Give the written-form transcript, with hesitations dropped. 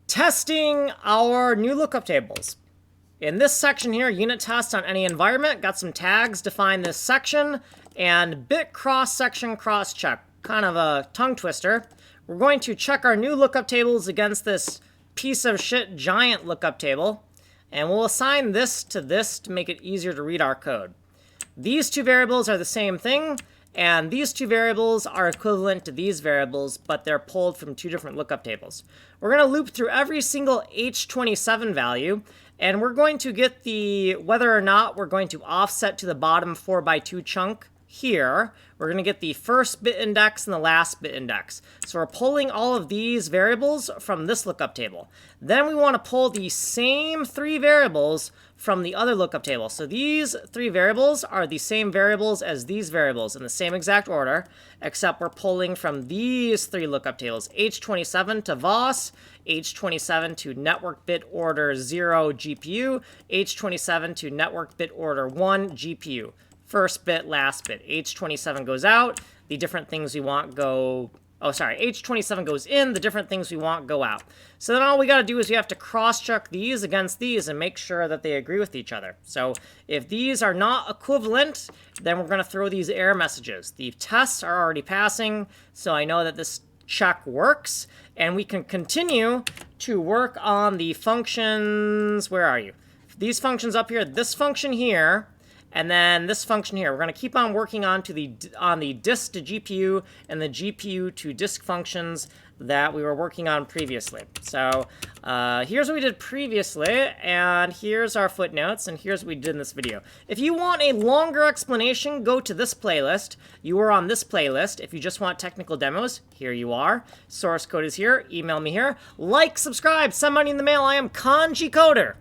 Testing our new lookup tables. In this section here, unit test on any environment, got some tags, define this section, and bit cross-section cross-check. Kind of a tongue twister. We're going to check our new lookup tables against this piece of shit giant lookup table, and we'll assign this to make it easier to read our code. These two variables are the same thing, and these two variables are equivalent to these variables, but they're pulled from two different lookup tables. We're going to loop through every single H27 value, and we're going to get whether or not we're going to offset to the bottom 4x2 chunk here. We're going to get the first bit index and the last bit index. So we're pulling all of these variables from this lookup table. Then we want to pull the same three variables from the other lookup table. So these three variables are the same variables as these variables in the same exact order, except we're pulling from these three lookup tables: H27 to VOS, H27 to network bit order 0 GPU, H27 to network bit order 1 GPU. First bit, last bit. H27 goes out, the different things we want go... Oh, sorry, H27 goes in, the different things we want go out. So then all we got to do is we have to cross-check these against these and make sure that they agree with each other. So if these are not equivalent, then we're going to throw these error messages. The tests are already passing, so I know that this check works, and we can continue to work on the functions. Where are you? These functions up here, this function here, and then this function here. We're going to keep on working on the disk to GPU and the GPU to disk functions that we were working on previously. So here's what we did previously, and here's our footnotes, and here's what we did in this video. If you want a longer explanation, go to this playlist. You are on this playlist. If you just want technical demos, here you are. Source code is here. Email me here. Like, subscribe, send money in the mail. I am Kanji Coder.